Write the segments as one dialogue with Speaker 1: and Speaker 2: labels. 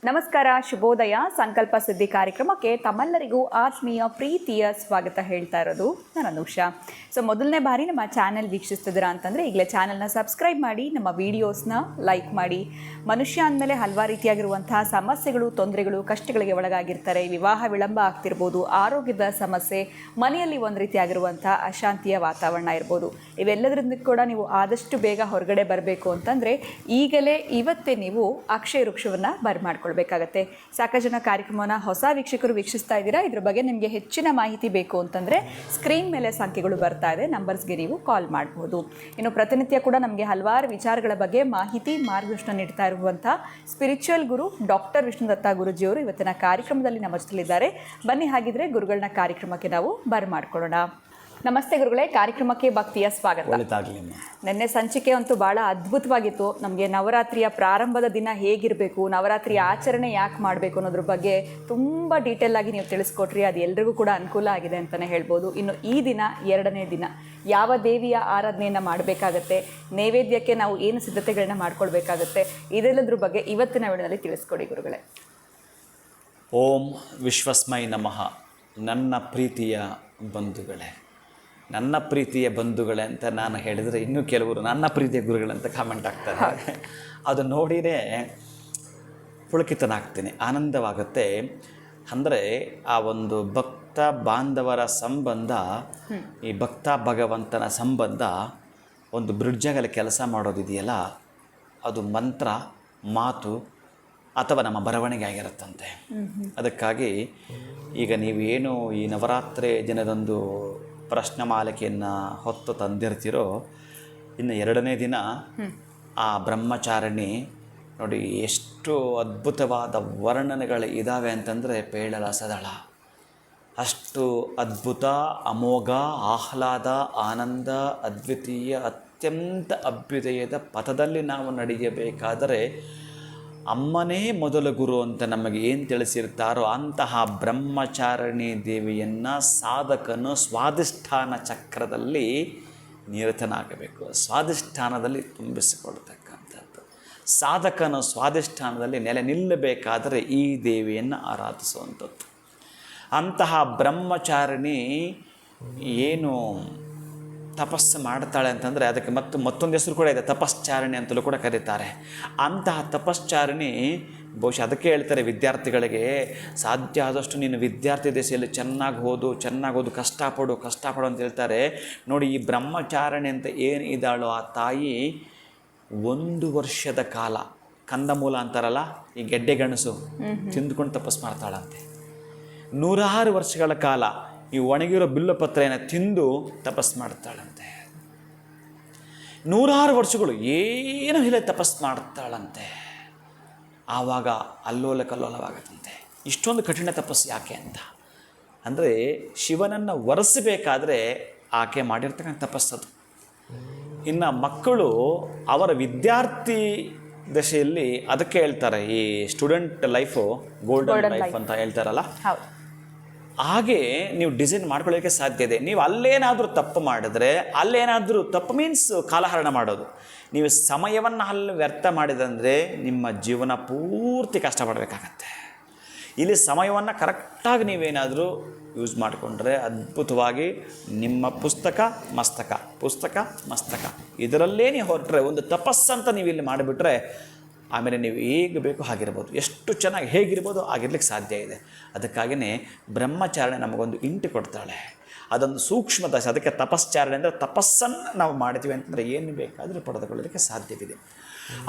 Speaker 1: ನಮಸ್ಕಾರ, ಶುಭೋದಯ. ಸಂಕಲ್ಪ ಸಿದ್ಧಿ ಕಾರ್ಯಕ್ರಮಕ್ಕೆ ತಮ್ಮೆಲ್ಲರಿಗೂ ಆತ್ಮೀಯ ಪ್ರೀತಿಯ ಸ್ವಾಗತ ಹೇಳ್ತಾ ಇರೋದು ನಾನು ಅನುಷಾ. ಮೊದಲನೇ ಬಾರಿ ನಮ್ಮ ಚಾನೆಲ್ ವೀಕ್ಷಿಸ್ತಿದ್ದೀರಾ ಅಂತಂದರೆ ಈಗಲೇ ಚಾನೆಲ್ನ ಸಬ್ಸ್ಕ್ರೈಬ್ ಮಾಡಿ, ನಮ್ಮ ವೀಡಿಯೋಸ್ನ ಲೈಕ್ ಮಾಡಿ. ಮನುಷ್ಯ ಅಂದಮೇಲೆ ಹಲವಾರು ರೀತಿಯಾಗಿರುವಂತಹ ಸಮಸ್ಯೆಗಳು, ತೊಂದರೆಗಳು, ಕಷ್ಟಗಳಿಗೆ ಒಳಗಾಗಿರ್ತಾರೆ. ವಿವಾಹ ವಿಳಂಬ ಆಗ್ತಿರ್ಬೋದು, ಆರೋಗ್ಯದ ಸಮಸ್ಯೆ, ಮನೆಯಲ್ಲಿ ಒಂದು ರೀತಿಯಾಗಿರುವಂಥ ಅಶಾಂತಿಯ ವಾತಾವರಣ ಇರ್ಬೋದು. ಇವೆಲ್ಲದರಿಂದ ಕೂಡ ನೀವು ಆದಷ್ಟು ಬೇಗ ಹೊರಗಡೆ ಬರಬೇಕು ಅಂತಂದರೆ ಈಗಲೇ ಇವತ್ತೇ ನೀವು ಅಕ್ಷಯ ವೃಕ್ಷವನ್ನು ಬರಮಾಡ್ಕೊಳ್ಬೇಕಾಗತ್ತೆ. ಸಾಕಷ್ಟು ಜನ ಕಾರ್ಯಕ್ರಮವನ್ನು ಹೊಸ ವೀಕ್ಷಕರು ವೀಕ್ಷಿಸ್ತಾ ಇದ್ದೀರಾ. ಇದ್ರ ಬಗ್ಗೆ ನಿಮಗೆ ಹೆಚ್ಚಿನ ಮಾಹಿತಿ ಬೇಕು ಅಂತಂದರೆ ಸ್ಕ್ರೀನ್ ಮೇಲೆ ಸಂಖ್ಯೆಗಳು ಬರ್ತಾ ಇದೆ, ನಂಬರ್ಸ್ಗೆ ನೀವು ಕಾಲ್ ಮಾಡಬಹುದು. ಇನ್ನು ಪ್ರತಿನಿತ್ಯ ಕೂಡ ನಮಗೆ ಹಲವಾರು ವಿಚಾರಗಳ ಬಗ್ಗೆ ಮಾಹಿತಿ, ಮಾರ್ಗದರ್ಶನ ನೀಡ್ತಾ ಇರುವಂಥ ಸ್ಪಿರಿಚುವಲ್ ಗುರು ಡಾಕ್ಟರ್ ವಿಷ್ಣುದತ್ತ ಗುರುಜಿಯವರು ಇವತ್ತಿನ ಕಾರ್ಯಕ್ರಮದಲ್ಲಿ ನಮ್ಮ ಜೊತೆಲಿದ್ದಾರೆ. ಬನ್ನಿ, ಹಾಗಿದ್ರೆ ಗುರುಗಳನ್ನ ಕಾರ್ಯಕ್ರಮಕ್ಕೆ ನಾವು ಬರಮಾಡ್ಕೊಳ್ಳೋಣ. ನಮಸ್ತೆ ಗುರುಗಳೇ, ಕಾರ್ಯಕ್ರಮಕ್ಕೆ ಭಕ್ತಿಯ ಸ್ವಾಗತ. ನಿನ್ನೆ ಸಂಚಿಕೆ ಅಂತೂ ಭಾಳ ಅದ್ಭುತವಾಗಿತ್ತು. ನಮಗೆ ನವರಾತ್ರಿಯ ಪ್ರಾರಂಭದ ದಿನ ಹೇಗಿರಬೇಕು, ನವರಾತ್ರಿ ಆಚರಣೆ ಯಾಕೆ ಮಾಡಬೇಕು ಅನ್ನೋದ್ರ ಬಗ್ಗೆ ತುಂಬ ಡೀಟೇಲ್ ಆಗಿ ನೀವು ತಿಳಿಸ್ಕೊಟ್ರಿ. ಅದು ಎಲ್ರಿಗೂ ಕೂಡ ಅನುಕೂಲ ಆಗಿದೆ ಅಂತಲೇ ಹೇಳ್ಬೋದು. ಇನ್ನು ಈ ದಿನ, ಎರಡನೇ ದಿನ, ಯಾವ ದೇವಿಯ ಆರಾಧನೆಯನ್ನು ಮಾಡಬೇಕಾಗತ್ತೆ, ನೈವೇದ್ಯಕ್ಕೆ ನಾವು ಏನು ಸಿದ್ಧತೆಗಳನ್ನ ಮಾಡ್ಕೊಳ್ಬೇಕಾಗತ್ತೆ, ಇದೆಲ್ಲದ್ರ ಬಗ್ಗೆ ಇವತ್ತಿನ ವಿಡಿಯೋದಲ್ಲಿ ತಿಳಿಸ್ಕೊಡಿ ಗುರುಗಳೇ.
Speaker 2: ಓಂ ವಿಶ್ವಸ್ಮೈ ನಮಃ. ನನ್ನ ಪ್ರೀತಿಯ ಬಂಧುಗಳೇ, ನನ್ನ ಪ್ರೀತಿಯ ಬಂಧುಗಳೇ ಅಂತ ನಾನು ಹೇಳಿದರೆ ಇನ್ನೂ ಕೆಲವರು ನನ್ನ ಪ್ರೀತಿಯ ಗುರುಗಳಂತ ಕಾಮೆಂಟ್ ಆಗ್ತಾರೆ. ಅದು ನೋಡಿನೇ ಪುಳಕಿತನಾಗ್ತೀನಿ, ಆನಂದವಾಗುತ್ತೆ. ಅಂದರೆ ಆ ಒಂದು ಭಕ್ತ ಬಾಂಧವರ ಸಂಬಂಧ, ಈ ಭಕ್ತ ಭಗವಂತನ ಸಂಬಂಧ ಒಂದು ಬ್ರಿಡ್ಜಾಗಲ್ಲಿ ಕೆಲಸ ಮಾಡೋದಿದೆಯಲ್ಲ, ಅದು ಮಂತ್ರ, ಮಾತು ಅಥವಾ ನಮ್ಮ ಬರವಣಿಗೆ ಆಗಿರುತ್ತಂತೆ. ಅದಕ್ಕಾಗಿ ಈಗ ನೀವೇನು ಈ ನವರಾತ್ರಿ ದಿನದಂದು ಪ್ರಶ್ನೆ ಮಾಲಿಕೆಯನ್ನು ಹೊತ್ತು ತಂದಿರ್ತೀರೋ, ಇನ್ನು ಎರಡನೇ ದಿನ ಆ ಬ್ರಹ್ಮಚಾರಿಣಿ ನೋಡಿ ಎಷ್ಟು ಅದ್ಭುತವಾದ ವರ್ಣನೆಗಳು ಇದ್ದಾವೆ ಅಂತಂದರೆ ಪೇಳಲಸದಳ. ಅಷ್ಟು ಅದ್ಭುತ, ಅಮೋಘ, ಆಹ್ಲಾದ, ಆನಂದ, ಅದ್ವಿತೀಯ, ಅತ್ಯಂತ ಅಭ್ಯುದಯದ ಪಥದಲ್ಲಿ ನಾವು ನಡೆಯಬೇಕಾದರೆ ಅಮ್ಮನೇ ಮೊದಲ ಗುರು ಅಂತ ನಮಗೆ ಏನು ತಿಳಿಸಿರ್ತಾರೋ ಅಂತಹ ಬ್ರಹ್ಮಚಾರಿಣಿ ದೇವಿಯನ್ನು ಸಾಧಕನು ಸ್ವಾಧಿಷ್ಠಾನ ಚಕ್ರದಲ್ಲಿ ನಿರತನಾಗಬೇಕು, ಸ್ವಾಧಿಷ್ಠಾನದಲ್ಲಿ ತುಂಬಿಸಿಕೊಳ್ತಕ್ಕಂಥದ್ದು. ಸಾಧಕನು ಸ್ವಾಧಿಷ್ಠಾನದಲ್ಲಿ ನೆಲೆ ನಿಲ್ಲಬೇಕಾದರೆ ಈ ದೇವಿಯನ್ನು ಆರಾಧಿಸುವಂಥದ್ದು. ಅಂತಹ ಬ್ರಹ್ಮಚಾರಿಣಿ ಏನು ತಪಸ್ಸು ಮಾಡ್ತಾಳೆ ಅಂತಂದರೆ ಅದಕ್ಕೆ ಮತ್ತೊಂದು ಹೆಸರು ಕೂಡ ಇದೆ, ತಪಶ್ಚಾರಿಣಿ ಅಂತಲೂ ಕೂಡ ಕರೀತಾರೆ. ಅಂತಹ ತಪಶ್ಚಾರಿಣಿ ಬಹುಶಃ ಅದಕ್ಕೆ ಹೇಳ್ತಾರೆ ವಿದ್ಯಾರ್ಥಿಗಳಿಗೆ, ಸಾಧ್ಯ ಆದಷ್ಟು ನೀನು ವಿದ್ಯಾರ್ಥಿ ದಶೆಯಲ್ಲಿ ಚೆನ್ನಾಗಿ ಓದು, ಕಷ್ಟಪಡು ಅಂತ ಹೇಳ್ತಾರೆ. ನೋಡಿ, ಈ ಬ್ರಹ್ಮಚಾರಿಣಿ ಅಂತ ಏನು ಇದ್ದಾಳೋ ಆ ತಾಯಿ 1 ವರ್ಷದ ಕಾಲ ಕಂದಮೂಲ ಅಂತಾರಲ್ಲ, ಈ ಗೆಡ್ಡೆ ಗೆಣಸು ತಿಂದುಕೊಂಡು ತಪಸ್ಸು ಮಾಡ್ತಾಳಂತೆ. 106 ವರ್ಷಗಳ ಕಾಲ ಈ ಒಣಗಿರೋ ಬಿಲ್ಲುಪತ್ರೆಯನ್ನು ತಿಂದು ತಪಸ್ಸು ಮಾಡ್ತಾಳಂತೆ. 106 ವರ್ಷಗಳು ಏನೂ ಇಲ್ಲ ತಪಸ್ಸು ಮಾಡ್ತಾಳಂತೆ. ಆವಾಗ ಅಲ್ಲೋಲ ಕಲ್ಲೋಲವಾಗುತ್ತಂತೆ. ಇಷ್ಟೊಂದು ಕಠಿಣ ತಪಸ್ಸು ಯಾಕೆ ಅಂತ ಅಂದರೆ, ಶಿವನನ್ನು ಒರೆಸಬೇಕಾದ್ರೆ ಆಕೆ ಮಾಡಿರ್ತಕ್ಕಂಥ ತಪಸ್ಸದು. ಇನ್ನು ಮಕ್ಕಳು ಅವರ ವಿದ್ಯಾರ್ಥಿ ದಶೆಯಲ್ಲಿ ಅದಕ್ಕೆ ಹೇಳ್ತಾರೆ, ಈ ಸ್ಟೂಡೆಂಟ್ ಲೈಫು ಗೋಲ್ಡನ್ ಲೈಫ್ ಅಂತ ಹೇಳ್ತಾರಲ್ಲ, ಹಾಗೆ ನೀವು ಡಿಸೈನ್ ಮಾಡ್ಕೊಳ್ಳೋಕ್ಕೆ ಸಾಧ್ಯ ಇದೆ. ನೀವು ಅಲ್ಲೇನಾದರೂ ತಪ್ಪು ಮಾಡಿದ್ರೆ, ಅಲ್ಲೇನಾದರೂ ತಪ್ಪು ಮೀನ್ಸ್ ಕಾಲಹರಣ ಮಾಡೋದು, ನೀವು ಸಮಯವನ್ನು ಅಲ್ಲಿ ವ್ಯರ್ಥ ಮಾಡಿದಂದರೆ ನಿಮ್ಮ ಜೀವನ ಪೂರ್ತಿ ಕಷ್ಟಪಡಬೇಕಾಗತ್ತೆ. ಇಲ್ಲಿ ಸಮಯವನ್ನು ಕರೆಕ್ಟಾಗಿ ನೀವೇನಾದರೂ ಯೂಸ್ ಮಾಡಿಕೊಂಡ್ರೆ ಅದ್ಭುತವಾಗಿ ನಿಮ್ಮ ಪುಸ್ತಕ ಮಸ್ತಕ ಇದರಲ್ಲೇ ನೀವು ಹೊರಟ್ರೆ, ಒಂದು ತಪಸ್ಸಂತ ನೀವು ಇಲ್ಲಿ ಮಾಡಿಬಿಟ್ರೆ ಆಮೇಲೆ ನೀವು ಹೇಗೆ ಬೇಕೋ ಹಾಗಿರ್ಬೋದು, ಎಷ್ಟು ಚೆನ್ನಾಗಿ ಹೇಗಿರ್ಬೋದು ಆಗಿರ್ಲಿಕ್ಕೆ ಸಾಧ್ಯ ಇದೆ. ಅದಕ್ಕಾಗಿಯೇ ಬ್ರಹ್ಮಚಾರಣೆ ನಮಗೊಂದು ಇಂಟು ಕೊಡ್ತಾಳೆ, ಅದೊಂದು ಸೂಕ್ಷ್ಮ ದಶೆ. ಅದಕ್ಕೆ ತಪಶ್ಚಾರಣೆ ಅಂದರೆ ತಪಸ್ಸನ್ನು ನಾವು ಮಾಡ್ತೀವಿ ಅಂತಂದರೆ ಏನು ಬೇಕಾದರೂ ಪಡೆದುಕೊಳ್ಳಲಿಕ್ಕೆ ಸಾಧ್ಯವಿದೆ.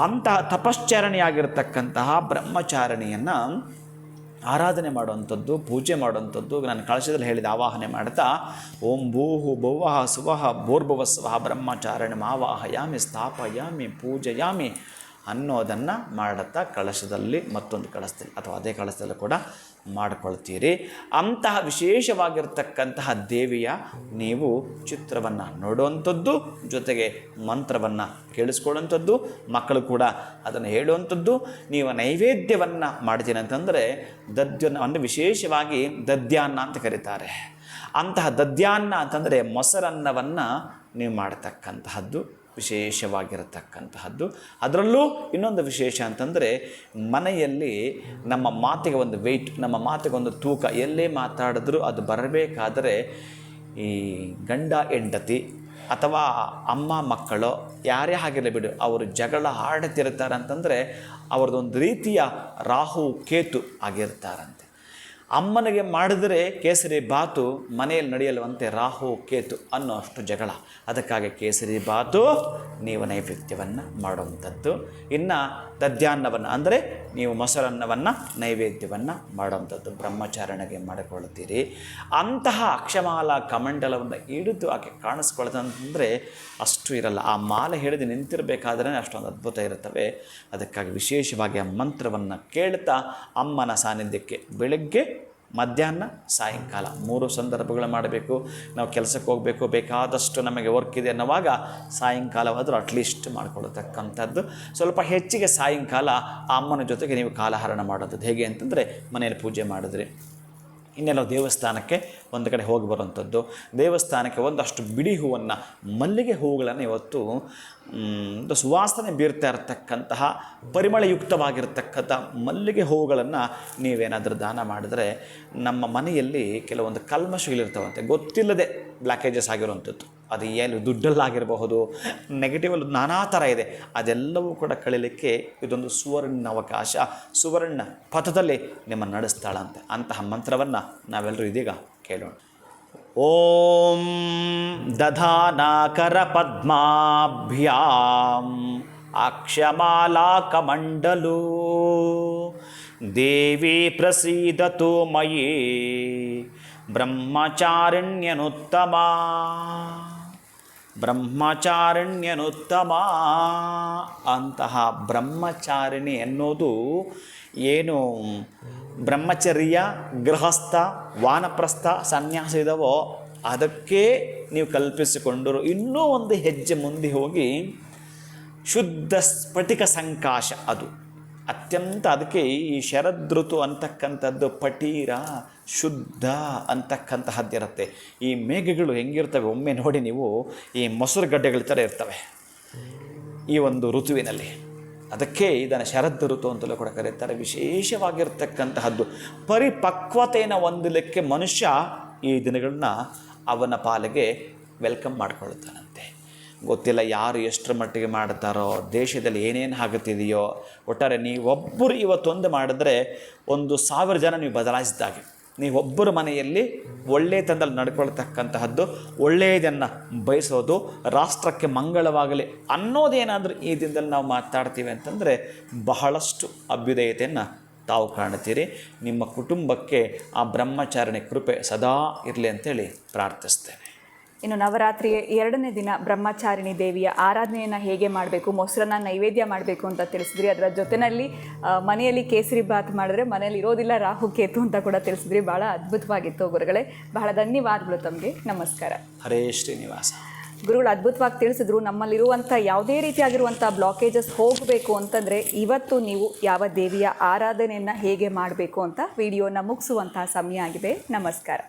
Speaker 2: ಅಂತಹ ತಪಶ್ಚಾರಣೆಯಾಗಿರ್ತಕ್ಕಂತಹ ಬ್ರಹ್ಮಚಾರಿಣಿಯನ್ನು ಆರಾಧನೆ ಮಾಡುವಂಥದ್ದು, ಪೂಜೆ ಮಾಡುವಂಥದ್ದು. ನಾನು ಕಳಶದಲ್ಲಿ ಹೇಳಿದ ಆವಾಹನೆ ಮಾಡ್ತಾ, ಓಂ ಭೂಹು ಭುವಃ ಸುವಃ ಭೂರ್ಭುವ ಸ್ವಃ ಬ್ರಹ್ಮಚಾರಿಣಿ ಆವಾಹಯಾಮಿ ಸ್ಥಾಪಯಾಮಿ ಪೂಜಯಾಮಿ ಅನ್ನೋದನ್ನು ಮಾಡುತ್ತಾ ಕಳಶದಲ್ಲಿ, ಮತ್ತೊಂದು ಕಳಶದಲ್ಲಿ ಅಥವಾ ಅದೇ ಕಳಶದಲ್ಲಿ ಕೂಡ ಮಾಡಿಕೊಳ್ತೀರಿ. ಅಂತಹ ವಿಶೇಷವಾಗಿರ್ತಕ್ಕಂತಹ ದೇವಿಯ ನೀವು ಚಿತ್ರವನ್ನು ನೋಡುವಂಥದ್ದು, ಜೊತೆಗೆ ಮಂತ್ರವನ್ನು ಕೇಳಿಸ್ಕೊಳ್ಳುವಂಥದ್ದು, ಮಕ್ಕಳು ಕೂಡ ಅದನ್ನು ಹೇಳುವಂಥದ್ದು. ನೀವು ನೈವೇದ್ಯವನ್ನು ಮಾಡ್ತೀನಿ ಅಂತಂದರೆ ದದ್ಯವನ್ನು, ಅಂದರೆ ವಿಶೇಷವಾಗಿ ದದ್ಯಾನ್ನ ಅಂತ ಕರೀತಾರೆ. ಅಂತಹ ದದ್ಯಾನ್ನ ಅಂತಂದರೆ ಮೊಸರನ್ನವನ್ನು ನೀವು ಮಾಡ್ತಕ್ಕಂತಹದ್ದು ವಿಶೇಷವಾಗಿರತಕ್ಕಂತಹದ್ದು. ಅದರಲ್ಲೂ ಇನ್ನೊಂದು ವಿಶೇಷ ಅಂತಂದರೆ ಮನೆಯಲ್ಲಿ ನಮ್ಮ ಮಾತಿಗೆ ಒಂದು ವೆಯ್ಟ್, ನಮ್ಮ ಮಾತಿಗೆ ಒಂದು ತೂಕ, ಎಲ್ಲೇ ಮಾತಾಡಿದ್ರೂ ಅದು ಬರಬೇಕಾದರೆ ಈ ಗಂಡ ಹೆಂಡತಿ ಅಥವಾ ಅಮ್ಮ ಮಕ್ಕಳು ಯಾರೇ ಆಗಿರಲಿ ಬಿಡು, ಅವರು ಜಗಳ ಆಡ್ತಿರ್ತಾರೆ ಅಂತಂದರೆ ಅವ್ರದ್ದೊಂದು ರೀತಿಯ ರಾಹು ಕೇತು ಆಗಿರ್ತಾರಂತೆ. ಅಮ್ಮನಿಗೆ ಮಾಡಿದರೆ ಕೇಸರಿ ಬಾತು ಮನೆಯಲ್ಲಿ ನಡೆಯಲ್ವಂತೆ ರಾಹು ಕೇತು ಅನ್ನೋ ಅಷ್ಟು ಜಗಳ. ಅದಕ್ಕಾಗಿ ಕೇಸರಿ ಬಾತು ನೀವು ನೈವೇದ್ಯವನ್ನು ಮಾಡುವಂಥದ್ದು. ಇನ್ನು ದದ್ಯಾನ್ನವನ್ನು ಅಂದರೆ ನೀವು ಮೊಸರನ್ನವನ್ನು ನೈವೇದ್ಯವನ್ನು ಮಾಡುವಂಥದ್ದು ಬ್ರಹ್ಮಚಾರಣೆಗೆ ಮಾಡಿಕೊಳ್ಳುತ್ತೀರಿ. ಅಂತಹ ಅಕ್ಷಮಾಲ ಕಮಂಡಲವನ್ನು ಹಿಡಿದು ಆಕೆ ಕಾಣಿಸ್ಕೊಳ್ತಂತಂದರೆ ಅಷ್ಟು ಇರಲ್ಲ. ಆ ಮಾಲೆ ಹಿಡಿದು ನಿಂತಿರಬೇಕಾದ್ರೆ ಅಷ್ಟೊಂದು ಅದ್ಭುತ ಇರುತ್ತವೆ. ಅದಕ್ಕಾಗಿ ವಿಶೇಷವಾಗಿ ಆ ಮಂತ್ರವನ್ನು ಕೇಳ್ತಾ ಅಮ್ಮನ ಸಾನ್ನಿಧ್ಯಕ್ಕೆ ಬೆಳಗ್ಗೆ, ಮಧ್ಯಾಹ್ನ, ಸಾಯಂಕಾಲ 3 ಸಂದರ್ಭಗಳು ಮಾಡಬೇಕು. ನಾವು ಕೆಲಸಕ್ಕೆ ಹೋಗಬೇಕು, ಬೇಕಾದಷ್ಟು ನಮಗೆ ವರ್ಕ್ ಇದೆ ಅನ್ನೋವಾಗ ಸಾಯಂಕಾಲವಾದರೂ ಅಟ್ಲೀಸ್ಟ್ ಮಾಡಿಕೊಳ್ತಕ್ಕಂಥದ್ದು. ಸ್ವಲ್ಪ ಹೆಚ್ಚಿಗೆ ಸಾಯಂಕಾಲ ಆ ಅಮ್ಮನ ಜೊತೆಗೆ ನೀವು ಕಾಲಹರಣ ಮಾಡೋದು. ಹೇಗೆ ಅಂತಂದರೆ ಮನೆಯಲ್ಲಿ ಪೂಜೆ ಮಾಡಿದ್ರಿ, ಇನ್ನೆಲ್ಲ ದೇವಸ್ಥಾನಕ್ಕೆ ಒಂದು ಕಡೆ ಹೋಗಿ ಬರುವಂಥದ್ದು. ದೇವಸ್ಥಾನಕ್ಕೆ ಒಂದಷ್ಟು ಬಿಡಿ ಹೂವನ್ನು, ಮಲ್ಲಿಗೆ ಹೂಗಳನ್ನು ಇವತ್ತು ಸುವಾಸನೆ ಬೀರ್ತಾ ಇರತಕ್ಕಂತಹ ಪರಿಮಳಯುಕ್ತವಾಗಿರ್ತಕ್ಕಂಥ ಮಲ್ಲಿಗೆ ಹೂಗಳನ್ನು ನೀವೇನಾದರೂ ದಾನ ಮಾಡಿದ್ರೆ ನಮ್ಮ ಮನೆಯಲ್ಲಿ ಕೆಲವೊಂದು ಕಲ್ಮಶಗಳಿರ್ತಾವಂತೆ, ಗೊತ್ತಿಲ್ಲದೆ ಬ್ಲಾಕೇಜಸ್ ಆಗಿರುವಂಥದ್ದು. ಅದು ಏನು ದುಡ್ಡಲ್ಲಾಗಿರಬಹುದು, ನೆಗೆಟಿವಲ್ಲಿ ನಾನಾ ಥರ ಇದೆ, ಅದೆಲ್ಲವೂ ಕೂಡ ಕಳೀಲಿಕ್ಕೆ ಇದೊಂದು ಸುವರ್ಣ ಅವಕಾಶ, ಸುವರ್ಣ ಪಥದಲ್ಲಿ ನಿಮ್ಮನ್ನು ನಡೆಸ್ತಾಳಂತೆ. ಅಂತಹ ಮಂತ್ರವನ್ನು ನಾವೆಲ್ಲರೂ ಇದೀಗ ಕೇಳೋಣ. ಓಂ ದಧಾನಾಕರ ಪದ್ಮಾಭ್ಯಾಂ ಅಕ್ಷಮಾಲಾಕಮಂಡಲೋ ದೇವಿ ಪ್ರಸೀದತು ಮಯಿ ಬ್ರಹ್ಮಚಾರಿಣ್ಯನುತ್ತಮ ಬ್ರಹ್ಮಚಾರಿಣ್ಯನುತ್ತಮ. ಅಂತಹ ಬ್ರಹ್ಮಚಾರಿಣಿ ಎನ್ನುವುದು ಏನು ಬ್ರಹ್ಮಚರ್ಯ, ಗೃಹಸ್ಥ, ವಾನಪ್ರಸ್ಥ, ಸನ್ಯಾಸ ಇದಾವೋ ಅದಕ್ಕೆ ನೀವು ಕಲ್ಪಿಸಿಕೊಂಡರು ಇನ್ನೂ ಒಂದು ಹೆಜ್ಜೆ ಮುಂದೆ ಹೋಗಿ ಶುದ್ಧ ಸ್ಫಟಿಕ ಸಂಕಾಶ, ಅದು ಅತ್ಯಂತ, ಅದಕ್ಕೆ ಈ ಶರದೃತು ಅಂತಕ್ಕಂಥದ್ದು ಪಟೀರ ಶುದ್ಧ ಅಂತಕ್ಕಂತಹದ್ದಿರುತ್ತೆ. ಈ ಮೇಘಗಳು ಹೆಂಗಿರ್ತವೆ ಒಮ್ಮೆ ನೋಡಿ ನೀವು, ಈ ಮೊಸರು ಗಡ್ಡೆಗಳ ಥರ ಇರ್ತವೆ ಈ ಒಂದು ಋತುವಿನಲ್ಲಿ. ಅದಕ್ಕೆ ಇದನ್ನು ಶರದ್ ಋತು ಅಂತಲೂ ಕೂಡ ಕರೀತಾರೆ. ವಿಶೇಷವಾಗಿರ್ತಕ್ಕಂತಹದ್ದು ಪರಿಪಕ್ವತೆಯನ್ನು ಹೊಂದಲಿಕ್ಕೆ ಮನುಷ್ಯ ಈ ದಿನಗಳನ್ನ ಅವನ ಪಾಲಿಗೆ ವೆಲ್ಕಮ್ ಮಾಡ್ಕೊಳ್ತಾನಂತೆ. ಗೊತ್ತಿಲ್ಲ ಯಾರು ಎಷ್ಟರ ಮಟ್ಟಿಗೆ ಮಾಡ್ತಾರೋ, ದೇಶದಲ್ಲಿ ಏನೇನು ಆಗುತ್ತಿದೆಯೋ. ಒಟ್ಟಾರೆ ನೀವೊಬ್ಬರು ಇವತ್ತೊಂದು ಮಾಡಿದ್ರೆ 1,000 ಜನ ನೀವು ಬದಲಾಯಿಸಿದಾಗೆ. ನೀವೊಬ್ಬರು ಮನೆಯಲ್ಲಿ ಒಳ್ಳೆಯತನದಲ್ಲಿ ನಡ್ಕೊಳ್ತಕ್ಕಂತಹದ್ದು, ಒಳ್ಳೆಯದನ್ನು ಬಯಸೋದು, ರಾಷ್ಟ್ರಕ್ಕೆ ಮಂಗಳವಾಗಲಿ ಅನ್ನೋದೇನಾದರೂ ಈ ದಿನದಲ್ಲಿ ನಾವು ಮಾತಾಡ್ತೀವಿ ಅಂತಂದರೆ ಬಹಳಷ್ಟು ಅಭ್ಯುದಯತೆಯನ್ನು ತಾವು ಕಾಣ್ತೀರಿ. ನಿಮ್ಮ ಕುಟುಂಬಕ್ಕೆ ಆ ಬ್ರಹ್ಮಚಾರಿಣಿ ಕೃಪೆ ಸದಾ ಇರಲಿ ಅಂತೇಳಿ ಪ್ರಾರ್ಥಿಸ್ತೇನೆ.
Speaker 1: ಇನ್ನು ನವರಾತ್ರಿಯ 2ನೇ ದಿನ ಬ್ರಹ್ಮಚಾರಿಣಿ ದೇವಿಯ ಆರಾಧನೆಯನ್ನು ಹೇಗೆ ಮಾಡಬೇಕು, ಮೊಸರನ್ನ ನೈವೇದ್ಯ ಮಾಡಬೇಕು ಅಂತ ತಿಳಿಸಿದ್ರಿ. ಅದರ ಜೊತೆಯಲ್ಲಿ ಮನೆಯಲ್ಲಿ ಕೇಸರಿ ಬಾತ್ ಮಾಡಿದ್ರೆ ಮನೇಲಿ ಇರೋದಿಲ್ಲ ರಾಹು ಕೇತು ಅಂತ ಕೂಡ ತಿಳಿಸಿದ್ರಿ. ಭಾಳ ಅದ್ಭುತವಾಗಿತ್ತು ಗುರುಗಳೇ, ಬಹಳ ಧನ್ಯವಾದಗಳು ತಮಗೆ. ನಮಸ್ಕಾರ.
Speaker 2: ಹರೇ ಶ್ರೀನಿವಾಸ.
Speaker 1: ಗುರುಗಳು ಅದ್ಭುತವಾಗಿ ತಿಳಿಸಿದ್ರು. ನಮ್ಮಲ್ಲಿರುವಂಥ ಯಾವುದೇ ರೀತಿಯಾಗಿರುವಂಥ ಬ್ಲಾಕೇಜಸ್ ಹೋಗಬೇಕು ಅಂತಂದರೆ ಇವತ್ತು ನೀವು ಯಾವ ದೇವಿಯ ಆರಾಧನೆಯನ್ನು ಹೇಗೆ ಮಾಡಬೇಕು ಅಂತ ವಿಡಿಯೋನ ಮುಗಿಸುವಂತಹ ಸಮಯ ಆಗಿದೆ. ನಮಸ್ಕಾರ.